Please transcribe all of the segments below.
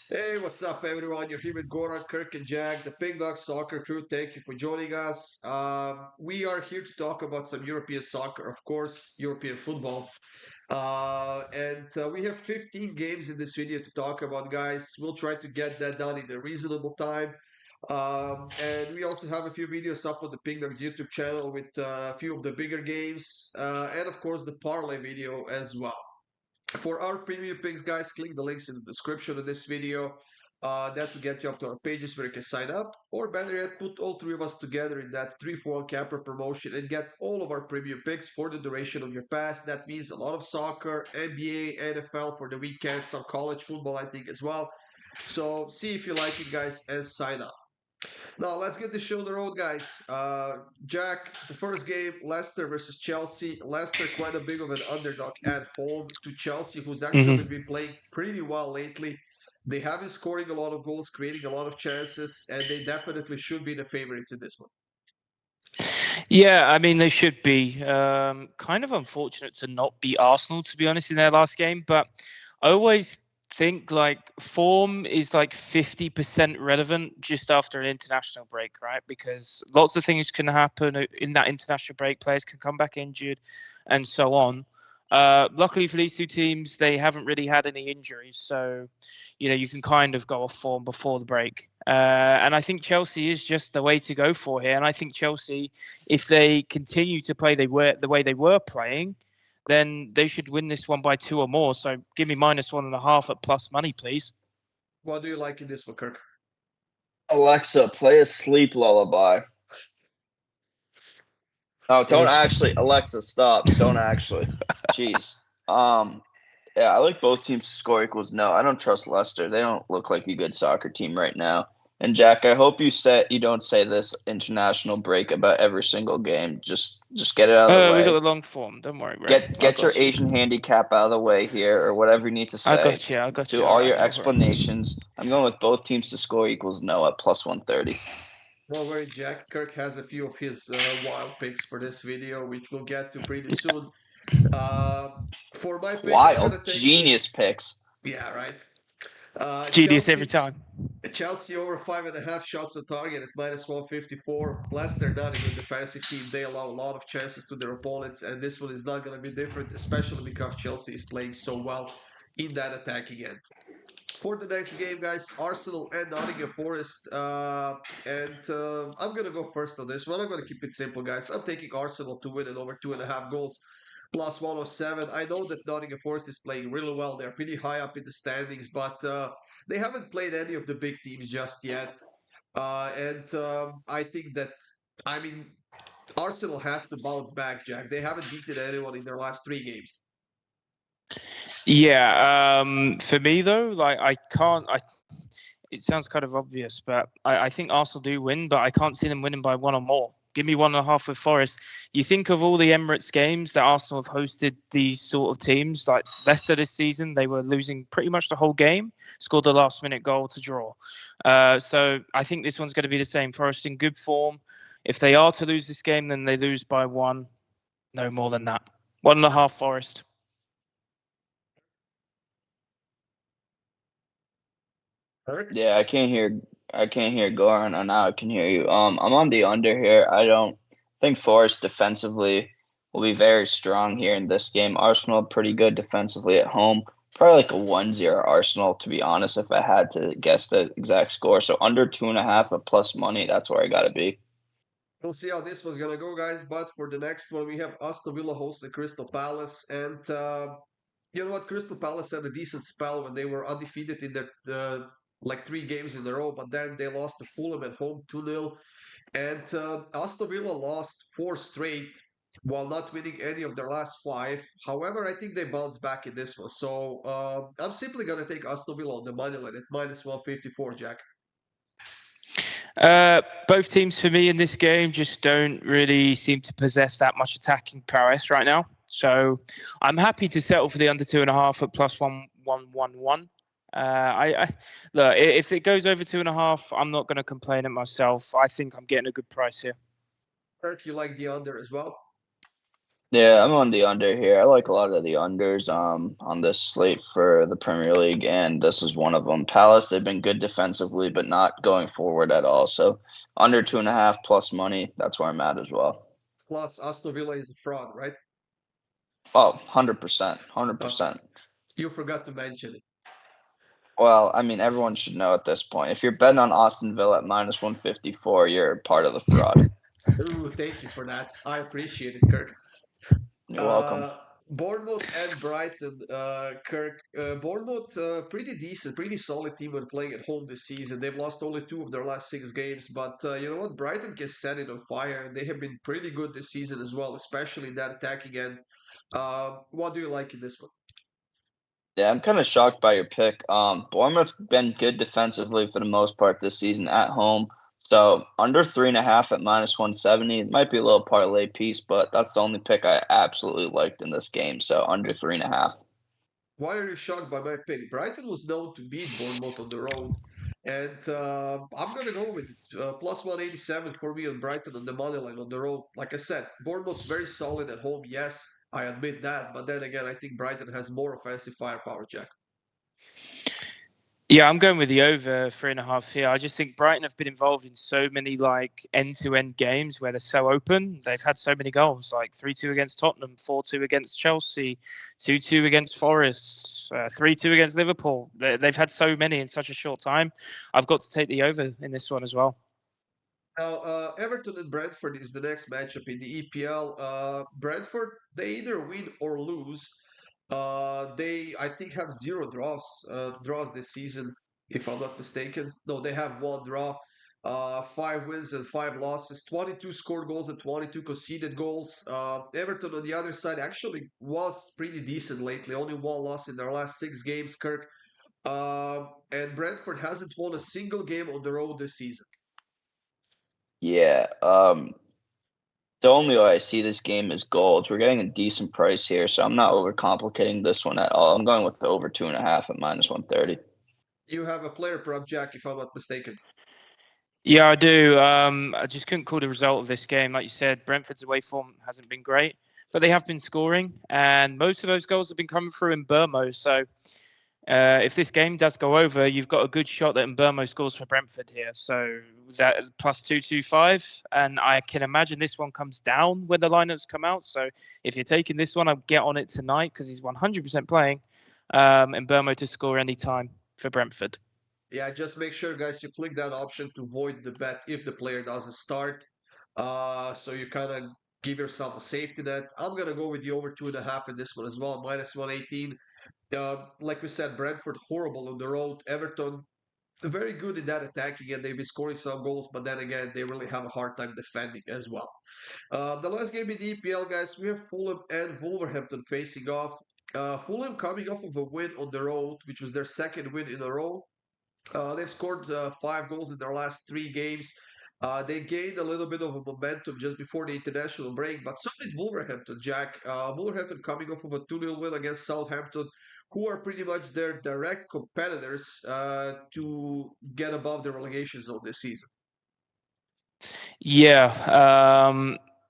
Hey, what's up, everyone? You're here with Goran, Kirk, and Jack, the PickDawgz soccer crew. Thank you for joining us. We are here to talk about some European soccer, of course, European football. And we have 15 games in this video to talk about, guys. We'll try to get that done in a reasonable time. And we also have a few videos up on the PickDawgz YouTube channel with a few of the bigger games, and of course, the parlay video as well. For our premium picks, guys, click the links in the description of this video. That will get you up to our pages where you can sign up, or better yet, put all three of us together in that 3-for-1 camper promotion and get all of our premium picks for the duration of your pass. That means a lot of soccer, NBA, NFL for the weekend, some college football, I think, as well. So see if you like it, guys, and sign up. Now let's get the show on the road, guys. Jack, the first game, Leicester versus Chelsea. Leicester quite a big of an underdog at home to Chelsea, who's actually hmm been playing pretty well lately. They have been scoring a lot of goals, creating a lot of chances, and they definitely should be the favorites in this one. Yeah, I mean they should be. Kind of unfortunate to not beat Arsenal, to be honest, in their last game. But I always think like form is like 50% relevant just after an international break, right? Because lots of things can happen in that international break. Players can come back injured, and so on. Luckily for these two teams, they haven't really had any injuries, so you can kind of go off form before the break. And I think Chelsea is just the way to go for here. And I think Chelsea, if they continue to play the way they were playing, then they should win this one by two or more. So give me -1.5 at plus money, please. What do you like in this one, Kirk? Alexa, play a sleep lullaby. Oh, don't Hey. actually. Alexa, stop. Don't actually. Jeez. Um, yeah, I like both teams to score equals no. I don't trust Leicester. They don't look like a good soccer team right now. And Jack, I hope you don't say this international break about every single game. Just get it out of the We got way. the long form. Don't worry, bro. I Get your got you. Asian handicap out of the way here, or whatever you need to I say. got you. I got Do you. All all right, your no worry. explanations. I'm going with both teams to score equals no at plus 130. Don't worry, Jack. Kirk has a few of his wild picks for this video, which we'll get to pretty soon. Uh, for my pick, I'm Wild gonna take. genius picks. Yeah, right. Genius every Chelsea time. Chelsea over 5.5 shots on target at -154. Leicester not a good defensive team. They allow a lot of chances to their opponents, and this one is not going to be different, especially because Chelsea is playing so well in that attacking end. For the next game, guys, Arsenal and Nottingham Forest. And I'm going to go first on this one. I'm going to keep it simple, guys. I'm taking Arsenal to win it over 2.5 goals. Plus 107. I know that Nottingham Forest is playing really well. They're pretty high up in the standings, but they haven't played any of the big teams just yet. And I think that, I mean, Arsenal has to bounce back, Jack. They haven't beaten anyone in their last 3 games. Yeah. For me though, like I can't. It sounds kind of obvious, but I think Arsenal do win, but I can't see them winning by one or more. Give me 1.5 with Forest. You think of all the Emirates games that Arsenal have hosted these sort of teams, like Leicester this season, they were losing pretty much the whole game, scored the last minute goal to draw. So I think this one's going to be the same. Forest in good form. If they are to lose this game, then they lose by one, no more than that. 1.5 Forest. Hurt? Yeah, I can't hear Goran. Oh, now I can hear you. I'm on the under here. I don't think Forest defensively will be very strong here in this game. Arsenal pretty good defensively at home. Probably like a 1-0 Arsenal, to be honest, if I had to guess the exact score. So under 2.5 at plus money, that's where I gotta be. We'll see how this one's gonna go, guys. But for the next one, we have Aston Villa hosting Crystal Palace, and you know what? Crystal Palace had a decent spell when they were undefeated in their like 3 games in a row, but then they lost to Fulham at home 2-0, and Aston Villa lost 4 straight while not winning any of their last 5. However, I think they bounced back in this one, so I'm simply gonna take Aston Villa on the money line at -154, Jack. Both teams for me in this game just don't really seem to possess that much attacking prowess right now. So I'm happy to settle for the under 2.5 at plus 1,111. I look, if it goes over 2.5, I'm not going to complain at myself. I think I'm getting a good price here. Kirk, you like the under as well? Yeah, I'm on the under here. I like a lot of the unders on this slate for the Premier League, and this is one of them. Palace, they've been good defensively, but not going forward at all. So under 2.5 plus money, that's where I'm at as well. Plus, Aston Villa is a fraud, right? Oh, 100%, Uh, 100%. you forgot to mention it. Well, I mean, everyone should know at this point. If you're betting on Aston Villa at minus 154, you're part of the fraud. Ooh, thank you for that. I appreciate it, Kirk. You're welcome. Uh, Bournemouth and Brighton, Kirk. Bournemouth, pretty decent, pretty solid team when playing at home this season. They've lost only 2 of their last 6 games, but you know what? Brighton can set it on fire, and they have been pretty good this season as well, especially in that attacking end. What do you like in this one? Yeah, I'm kind of shocked by your pick. Bournemouth's been good defensively for the most part this season at home. So under 3.5 at minus 170, it might be a little parlay piece, but that's the only pick I absolutely liked in this game. So under 3.5. Why are you shocked by my pick? Brighton was known to beat Bournemouth on the road, and I'm gonna go with it. Plus 187 for me on Brighton on the money line on the road. Like I said, Bournemouth's very solid at home. Yes, I admit that, but then again, I think Brighton has more offensive firepower, Jack. Yeah, I'm going with the over 3.5 here. I just think Brighton have been involved in so many like end-to-end games where they're so open. They've had so many goals, like 3-2 against Tottenham, 4-2 against Chelsea, 2-2 against Forest, 3-2 against Liverpool. They've had so many in such a short time. I've got to take the over in this one as well. Now, Everton and Brentford is the next matchup in the EPL. Brentford, they either win or lose. They, I think, have 0 draws this season, if I'm not mistaken. No, they have 1 draw, 5 wins and 5 losses, 22 scored goals and 22 conceded goals. Everton, on the other side, actually was pretty decent lately. Only 1 loss in their last 6 games, Kirk. And Brentford hasn't won a single game on the road this season. Yeah. The only way I see this game is goals. We're getting a decent price here, so I'm not overcomplicating this one at all. I'm going with the over 2.5 at minus 130. You have a player prop, Jack, if I'm not mistaken. Yeah, I do. I just couldn't call the result of this game. Like you said, Brentford's away form hasn't been great, but they have been scoring, and most of those goals have been coming through in Burmo. So if this game does go over, you've got a good shot that Burmo scores for Brentford here. So that plus 225, and I can imagine this one comes down when the lineups come out. So if you're taking this one, I'll get on it tonight because he's 100% playing, and Burmo to score any time for Brentford. Yeah, just make sure, guys, you click that option to void the bet if the player doesn't start. So you kind of give yourself a safety net. I'm gonna go with the over 2.5 in this one as well, minus 118. Like we said, Brentford horrible on the road. Everton very good in that attacking, and they've been scoring some goals, but then again, they really have a hard time defending as well. The last game in the EPL, guys, we have Fulham and Wolverhampton facing off. Fulham coming off of a win on the road, which was their second win in a row. They've scored 5 goals in their last 3 games. They gained a little bit of a momentum just before the international break, but so did Wolverhampton, Jack. Wolverhampton coming off of a 2-0 win against Southampton, who are pretty much their direct competitors to get above the relegation zone this season. Yeah.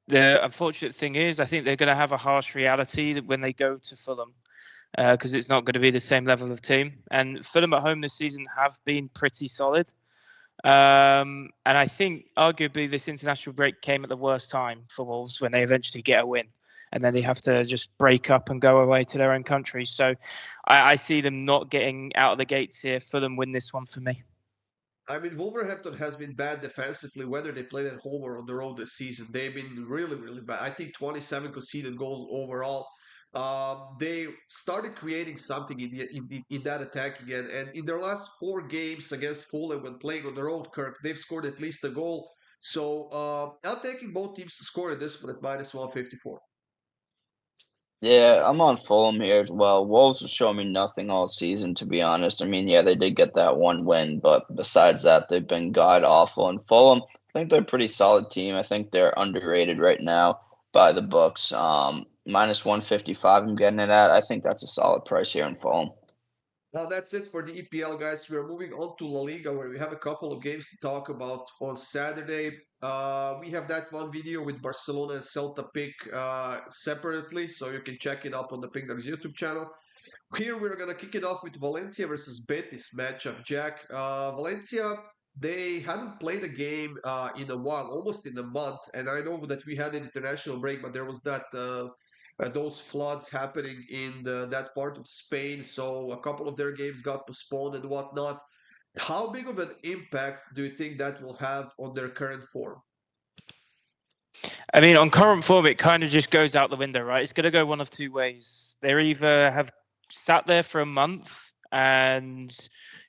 The unfortunate thing is, I think they're going to have a harsh reality that when they go to Fulham, because it's not going to be the same level of team. And Fulham at home this season have been pretty solid. And I think arguably this international break came at the worst time for Wolves when they eventually get a win. And then they have to just break up and go away to their own country. So I see them not getting out of the gates here. Fulham win this one for me. I mean, Wolverhampton has been bad defensively, whether they played at home or on the road this season. They've been really, really bad. I think 27 conceded goals overall. They started creating something in that attack again, and in their last 4 games against Fulham when playing on the road, Kirk, they've scored at least a goal. So I'm taking both teams to score in this one at minus 154. Yeah, I'm on Fulham here as well. Wolves have shown me nothing all season, to be honest. I mean, yeah, they did get that one win, but besides that, they've been god awful. And Fulham, I think they're a pretty solid team. I think they're underrated right now by the books. Minus 155, I'm getting it at. I think that's a solid price here in Fulham. Now that's it for the EPL, guys. We are moving on to La Liga, where we have a couple of games to talk about on Saturday. We have that one video with Barcelona and Celta pick separately, so you can check it up on the PickDawgz YouTube channel. Here we're gonna kick it off with Valencia versus Betis matchup. Jack, Valencia, they hadn't played a game in a while, almost in a month, and I know that we had an international break, but there was those floods happening in that part of Spain, so a couple of their games got postponed and whatnot. How big of an impact do you think that will have on their current form? I mean, on current form, it kind of just goes out the window, right? It's going to go one of two ways. They either have sat there for a month and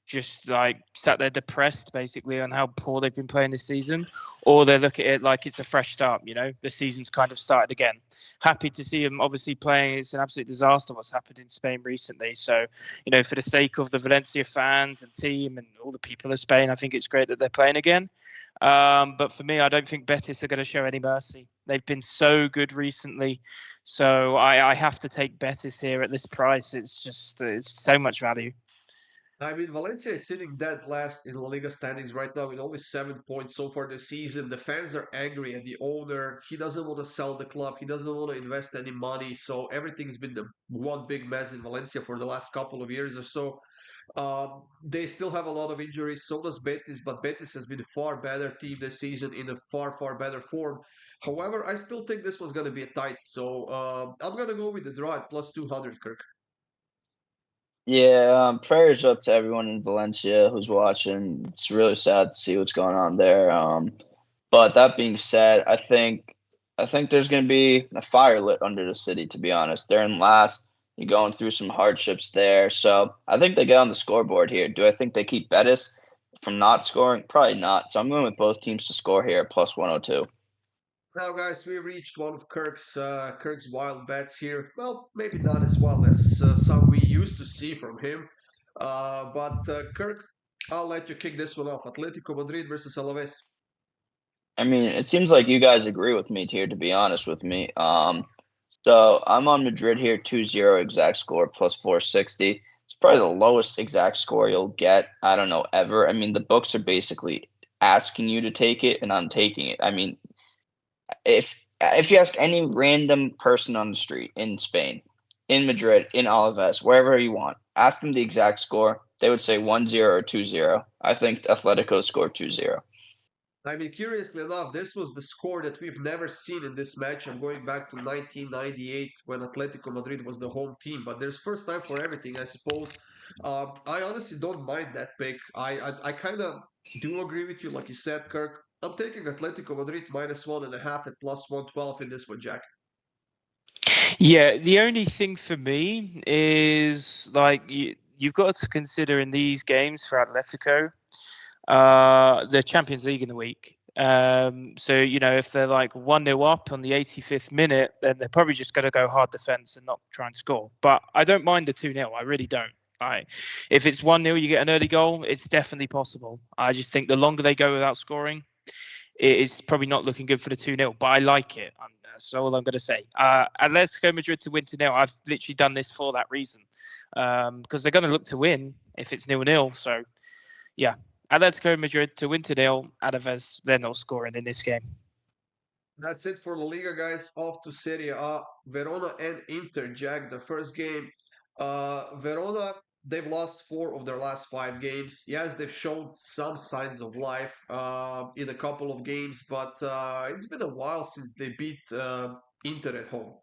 just like sat there depressed basically on how poor they've been playing this season, or they look at it like it's a fresh start. You know, the season's kind of started again. Happy to see them obviously playing. It's an absolute disaster what's happened in Spain recently. So, you know, for the sake of the Valencia fans and team and all the people of Spain, I think it's great that they're playing again. But for me, I don't think Betis are going to show any mercy. They've been so good recently. So I have to take Betis here at this price. It's so much value. I mean, Valencia is sitting dead last in La Liga standings right now with only 7 points so far this season. The fans are angry at the owner. He doesn't want to sell the club. He doesn't want to invest any money. So everything's been the one big mess in Valencia for the last couple of years or so. They still have a lot of injuries. So does Betis, but Betis has been a far better team this season in a far better form. However, I still think this was going to be a tight. So I'm going to go with the draw at plus 200, Kirk. Yeah, prayers up to everyone in Valencia who's watching. It's really sad to see what's going on there. But that being said, I think there's going to be a fire lit under the city. To be honest, they're in last. You're going through some hardships there, so I think they get on the scoreboard here. Do I think they keep Betis from not scoring? Probably not. So I'm going with both teams to score here at plus 102. Now, guys, we reached one of Kirk's wild bets here. Well, maybe not as well as some we used to see from him. But Kirk, I'll let you kick this one off. Atletico Madrid versus Alaves. I mean, it seems like you guys agree with me here, to be honest with me. So I'm on Madrid here, 2-0 exact score plus 460. It's probably the lowest exact score you'll get, I don't know, ever. I mean, the books are basically asking you to take it, and I'm taking it. I mean, if you ask any random person on the street in Spain, in Madrid, in Alaves, wherever you want, ask them the exact score, they would say 1-0 or 2-0. I think Atletico scored 2-0. I mean, curiously enough, this was the score that we've never seen in this match. I'm going back to 1998 when Atletico Madrid was the home team. But there's first time for everything, I suppose. I honestly don't mind that pick. I kind of do agree with you, like you said, Kirk. I'm taking Atletico Madrid -1.5 at plus 112 in this one, Jack. Yeah, the only thing for me is like you've got to consider in these games for Atletico, the Champions League in the week. So, you know, if they're like 1-0 up on the 85th minute, then they're probably just going to go hard defense and not try and score. But I don't mind the 2-0. I really don't. If it's 1-0, you get an early goal, it's definitely possible. I just think the longer they go without scoring, it's probably not looking good for the 2-0, but I like it. That's all I'm going to say. Atletico Madrid to win 2-0. I've literally done this for that reason. Because they're going to look to win if it's 0-0. So, yeah. Atletico Madrid to win 2-0. Alaves, they're not scoring in this game. That's it for LaLiga, guys. Off to Serie A. Verona and Inter, Jack. The first game. Verona, they've lost 4 of their last 5 games. Yes, they've shown some signs of life in a couple of games, but it's been a while since they beat Inter at home.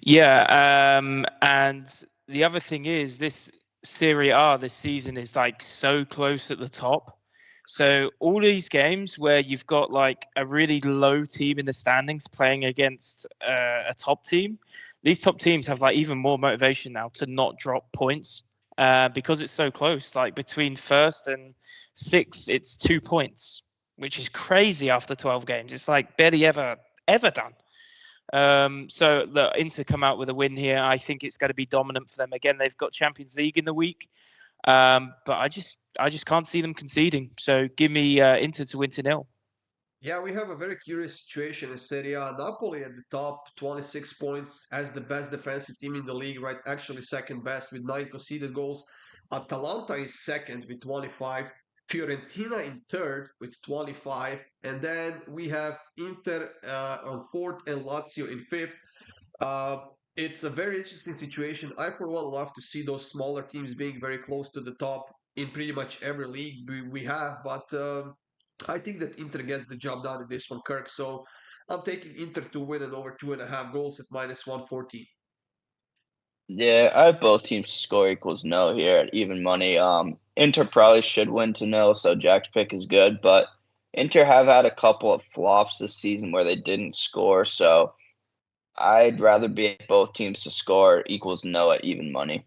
Yeah. And the other thing is, this Serie A this season is like so close at the top. So all these games where you've got like a really low team in the standings playing against a top team, these top teams have like even more motivation now to not drop points because it's so close. Like between first and sixth, it's 2 points, which is crazy after 12 games. It's like barely ever done. So the Inter come out with a win here. I think it's going to be dominant for them. Again, they've got Champions League in the week. But I just can't see them conceding. So give me Inter to win 2-0. Yeah, we have a very curious situation in Serie A. Napoli at the top, 26 points, as the best defensive team in the league, right? Actually, second best with 9 conceded goals. Atalanta is second with 25. Fiorentina in third with 25, and then we have Inter on fourth and Lazio in fifth. Uh, it's a very interesting situation. I, for one, love to see those smaller teams being very close to the top in pretty much every league we have, but I think that Inter gets the job done in this one, Kirk. So I'm taking Inter to win and over 2.5 goals at minus 114. Yeah, I have both teams to score equals no here at even money. Inter probably should win to nil, so Jack's pick is good, but Inter have had a couple of flops this season where they didn't score, so I'd rather be at both teams to score equals no at even money.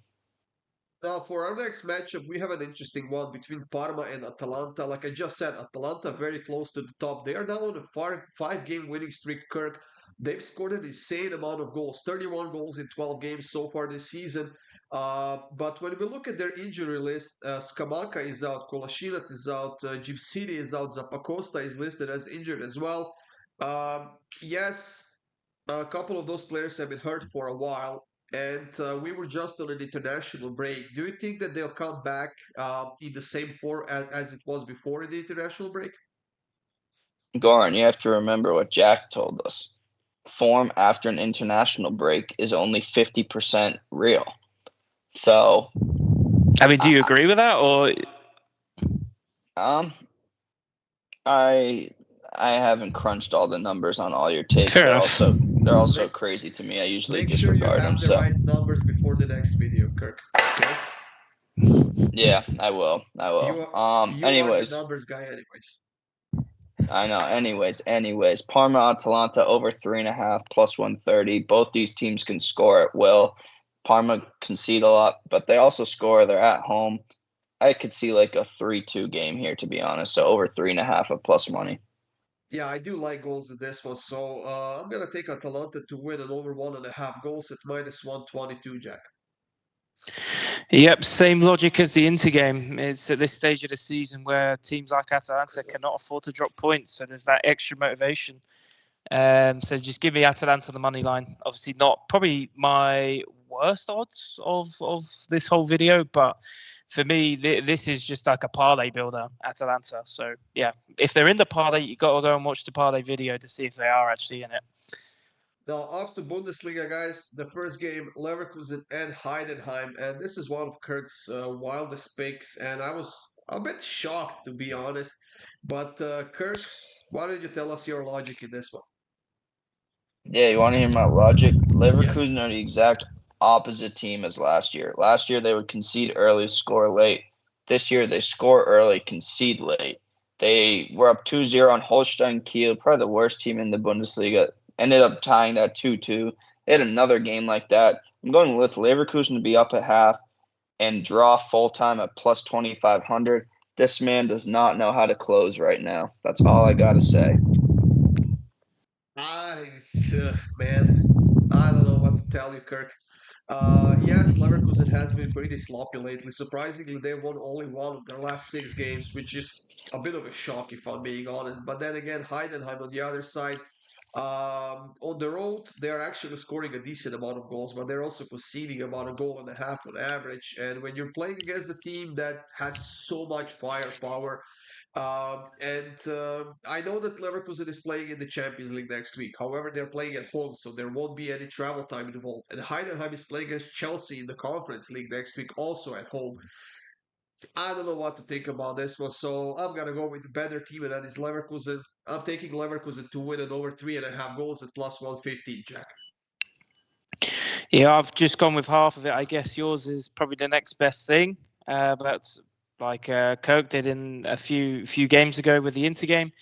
Now, for our next matchup, we have an interesting one between Parma and Atalanta. Like I just said, Atalanta very close to the top. They are now on a five-game winning streak, Kirk. They've scored an insane amount of goals, 31 goals in 12 games so far this season. But when we look at their injury list, Scamacca is out, Kolasinac is out, Gipsidi is out, Zappacosta is listed as injured as well. Yes, a couple of those players have been hurt for a while, and we were just on an international break. Do you think that they'll come back in the same form as it was before the international break? Goran, you have to remember what Jack told us. Form after an international break is only 50% real. So, I mean, do you agree with that, or um, I haven't crunched all the numbers on all your takes. fair enough? They're also Make, crazy to me. I usually make sure you disregard have them. the So right numbers before the next video, Kirk. Okay? yeah, I will. You are the Anyways, numbers guy, anyways. I know. Anyways, Parma Atalanta over 3.5 plus 130. Both these teams can score at will. Parma concede a lot, but they also score. They're at home. I could see like a 3-2 game here, to be honest. So over 3.5 of plus money. Yeah, I do like goals in this one, so I'm gonna take Atalanta to win and over 1.5 goals at minus 122, Jack. Yep, same logic as the Inter game. It's at this stage of the season where teams like Atalanta cannot afford to drop points, so there's that extra motivation. So just give me Atalanta on the money line. Obviously, not probably my worst odds of this whole video, but for me, this is just like a parlay builder, Atalanta. So yeah, if they're in the parlay, you got to go and watch the parlay video to see if they are actually in it. Now, off to Bundesliga, guys. The first game, Leverkusen and Heidenheim. And this is one of Kirk's wildest picks. And I was a bit shocked, to be honest. But, Kirk, why don't you tell us your logic in this one? Yeah, you want to hear my logic? Leverkusen Yes. are the exact opposite team as last year. Last year they would concede early, score late. This year they score early, concede late. They were up 2-0 on Holstein Kiel, probably the worst team in the Bundesliga. Ended up tying that 2-2. They had another game like that. I'm going with Leverkusen to be up at half and draw full time at plus 2,500. This man does not know how to close right now. That's all I got to say. Man, I don't know what to tell you, Kirk. Yes, Leverkusen has been pretty sloppy lately. Surprisingly, they won only one of their last 6 games, which is a bit of a shock if I'm being honest. But then again, Heidenheim on the other side, on the road, they're actually scoring a decent amount of goals, but they're also conceding about a goal and a half on average. And when you're playing against a team that has so much firepower, I know that Leverkusen is playing in the Champions League next week. However, they're playing at home, so there won't be any travel time involved. And Heidenheim is playing against Chelsea in the Conference League next week, also at home. I don't know what to think about this one, so I'm gonna go with the better team, and that is Leverkusen. I'm taking Leverkusen to win and over 3.5 goals at plus 115, Jack. Yeah, I've just gone with half of it. I guess yours is probably the next best thing. But like Kirk did in a few games ago with the Inter game,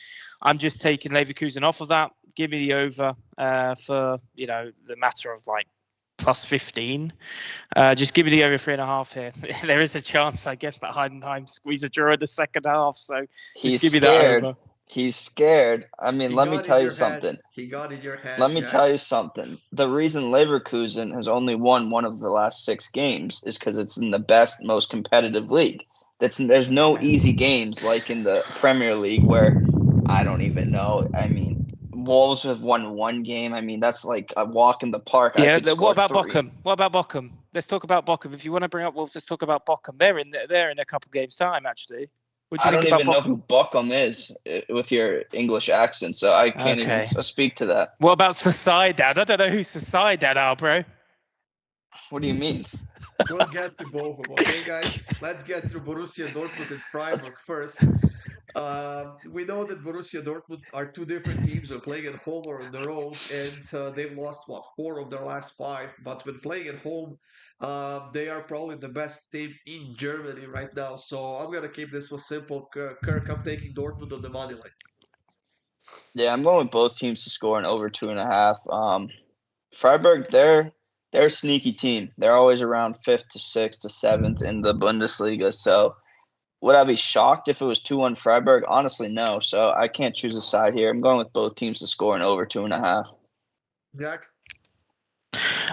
I'm just taking Leverkusen off of that. Give me the over for the matter of like plus 15. Just give me the over 3.5 here. There is a chance, I guess, that Heidenheim squeeze a draw in the second half. So just give me that over. He's scared. I mean, let me tell you something. He got in your head. Let me tell you something. The reason Leverkusen has only won one of the last 6 games is because it's in the best, most competitive league. There's no easy games like in the Premier League where I don't even know. I mean, Wolves have won 1 game. I mean, that's like a walk in the park. Yeah. What about Bochum? What about Bochum? Let's talk about Bochum. If you want to bring up Wolves, let's talk about Bochum. They're in a couple games time, actually. What do I you think don't about even know Bochum? who Bochum is with your English accent, so I can't even Okay. speak to that. What about Sociedad? I don't know who Sociedad are, bro. What do you mean? We'll get to Bochum, okay, guys? Let's get through Borussia Dortmund and Freiburg first. We know that Borussia Dortmund are two different teams when playing at home or on the road, and they've lost, what, 4 of their last 5. But when playing at home, they are probably the best team in Germany right now. So I'm going to keep this one simple. Kirk, I'm taking Dortmund on the money line. Yeah, I'm going with both teams to score an over 2.5. Freiburg, they're a sneaky team. They're always around 5th to 6th to 7th in the Bundesliga. So would I be shocked if it was 2-1 Freiburg? Honestly, no. So I can't choose a side here. I'm going with both teams to score an over 2.5. Jack?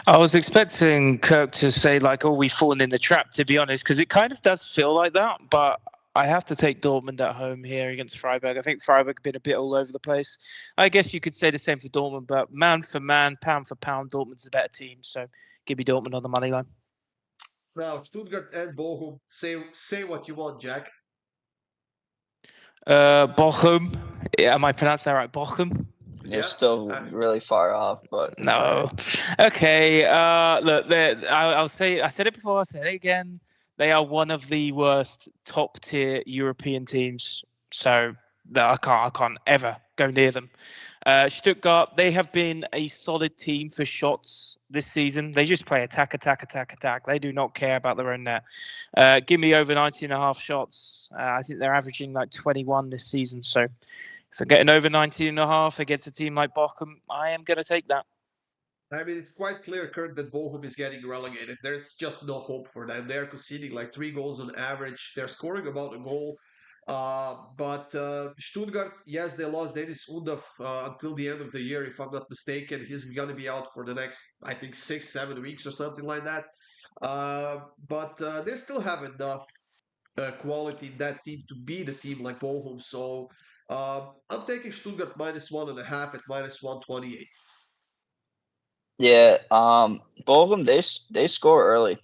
I was expecting Kirk to say like, "Oh, we've fallen in the trap," to be honest, because it kind of does feel like that. But I have to take Dortmund at home here against Freiburg. I think Freiburg have been a bit all over the place. I guess you could say the same for Dortmund, but man for man, pound for pound, Dortmund's a better team. So give me Dortmund on the money line. Now, Stuttgart and Bochum, say what you want, Jack. Bochum. Am I pronouncing that right? Bochum. They're Yeah, still really far off, but it's all No. right. Okay. Look, I'll say. I said it before. I said it again. They are one of the worst top tier European teams. So I can't ever go near them. Stuttgart, they have been a solid team for shots this season. They just play attack, attack, attack, attack. They do not care about their own net. Give me over 19.5 shots. I think they're averaging like 21 this season. So if they're getting over 19.5 against a team like Bochum, I am going to take that. I mean, it's quite clear, Kurt, that Bochum is getting relegated. There's just no hope for them. They're conceding like 3 goals on average. They're scoring about a goal. But Stuttgart, yes, they lost Dennis Undav until the end of the year, if I'm not mistaken. He's going to be out for the next, I think, 6-7 weeks or something like that. But they still have enough quality in that team to beat a team like Bochum. So I'm taking Stuttgart -1.5 at -128. Yeah, Bochum, they score early.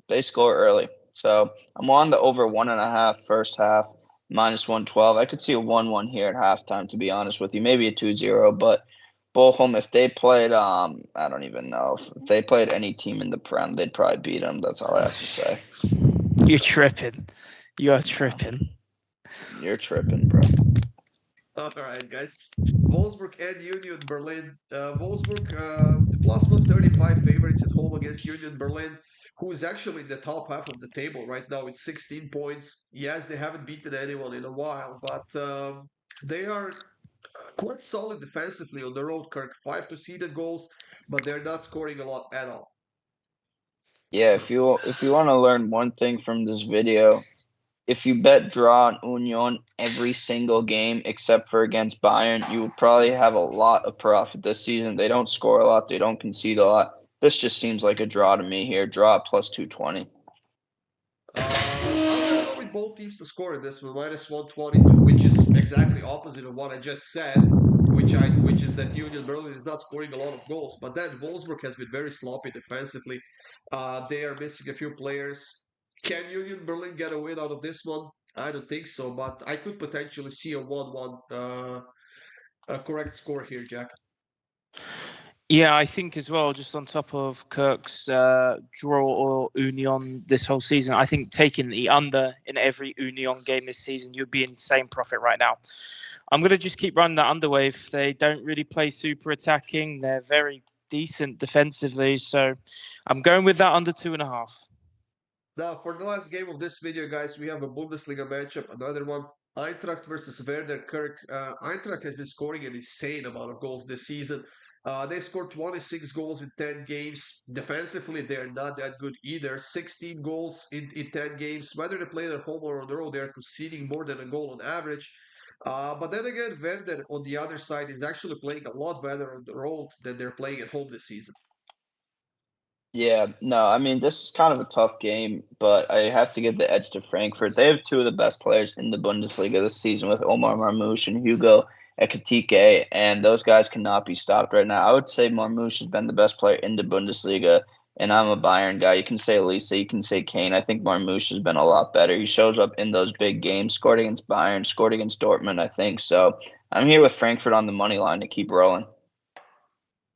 They score early. So I'm on the over 1.5 first half, -112. I could see a 1-1 here at halftime, to be honest with you. Maybe a 2-0, but Bochum, if they played, I don't even know. If they played any team in the Prem, they'd probably beat them. That's all I have to say. You're tripping. You're tripping. You're tripping, bro. All right, guys. Wolfsburg and Union Berlin. Wolfsburg plus 135 favorites at home against Union Berlin, who is actually in the top half of the table right now with 16 points. Yes, they haven't beaten anyone in a while, but they are quite solid defensively on the road, Kirk. 5 conceded goals, but they're not scoring a lot at all. Yeah, if you want to learn one thing from this video, if you bet draw on Union every single game except for against Bayern, you will probably have a lot of profit this season. They don't score a lot, they don't concede a lot. This just seems like a draw to me here. Draw plus 220. I'm gonna go with both teams to score in this one, -122, which is exactly opposite of what I just said, which is that Union Berlin is not scoring a lot of goals. But then Wolfsburg has been very sloppy defensively. They are missing a few players. Can Union Berlin get a win out of this one? I don't think so, but I could potentially see a 1-1 a correct score here, Jack. Yeah, I think as well, just on top of Kirk's draw or Union this whole season, I think taking the under in every Union game this season, you'd be in insane profit right now. I'm going to just keep running that underwave. They don't really play super attacking. They're very decent defensively. So I'm going with that under 2.5. Now, for the last game of this video, guys, we have a Bundesliga matchup, another one. Eintracht versus Werder Kirk. Eintracht has been scoring an insane amount of goals this season. They scored 26 goals in 10 games. Defensively, they're not that good either. 16 goals in 10 games. Whether they play at home or on the road, they're conceding more than a goal on average. But then again, Werder on the other side is actually playing a lot better on the road than they're playing at home this season. Yeah, no, I mean, this is kind of a tough game, but I have to give the edge to Frankfurt. They have two of the best players in the Bundesliga this season with Omar Marmoush and Hugo Ekitike, and those guys cannot be stopped right now. I would say Marmoush has been the best player in the Bundesliga and I'm a Bayern guy. You can say Lisa, you can say Kane. I think Marmoush has been a lot better. He shows up in those big games, scored against Bayern, scored against Dortmund, I think. So I'm here with Frankfurt on the money line to keep rolling.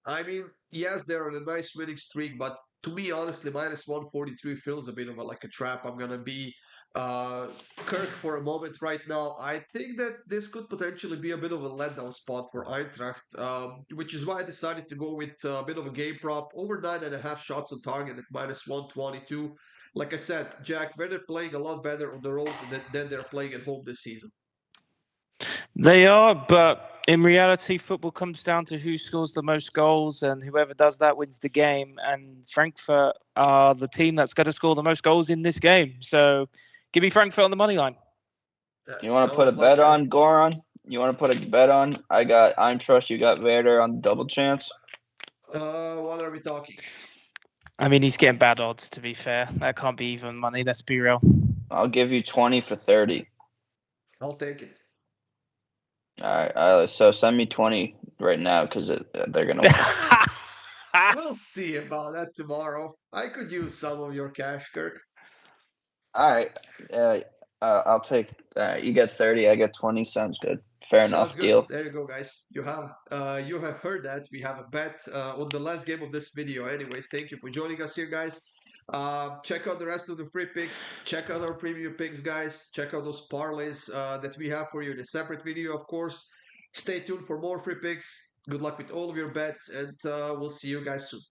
I mean, yes, they're on a nice winning streak, but to me, honestly, minus 143 feels a bit of like a trap. I'm gonna be uh, Kirk for a moment right now. I think that this could potentially be a bit of a letdown spot for Eintracht, which is why I decided to go with a bit of a game prop over 9.5 shots on target at minus 122. Like I said, Jack, they're playing a lot better on the road than they're playing at home this season. They are, but in reality, football comes down to who scores the most goals, and whoever does that wins the game. And Frankfurt are the team that's going to score the most goals in this game. So give me Frankfurt on the money line. That You want to put a sounds like bet on Goran? You want to put a bet on? I got Eintracht. You got Werder on the double chance. What are we talking? I mean, he's getting bad odds, to be fair. That can't be even money. Let's be real. I'll give you 20 for 30. I'll take it. All right. So send me 20 right now because they're gonna win. We'll see about that tomorrow. I could use some of your cash, Kirk. All right. I'll take. You get 30. I get 20. Sounds good. Fair Sounds enough. good. Deal. There you go, guys. You have heard that. We have a bet on the last game of this video. Anyways, thank you for joining us here, guys. Check out the rest of the free picks. Check out our premium picks, guys. Check out those parlays that we have for you in a separate video, of course. Stay tuned for more free picks. Good luck with all of your bets, and we'll see you guys soon.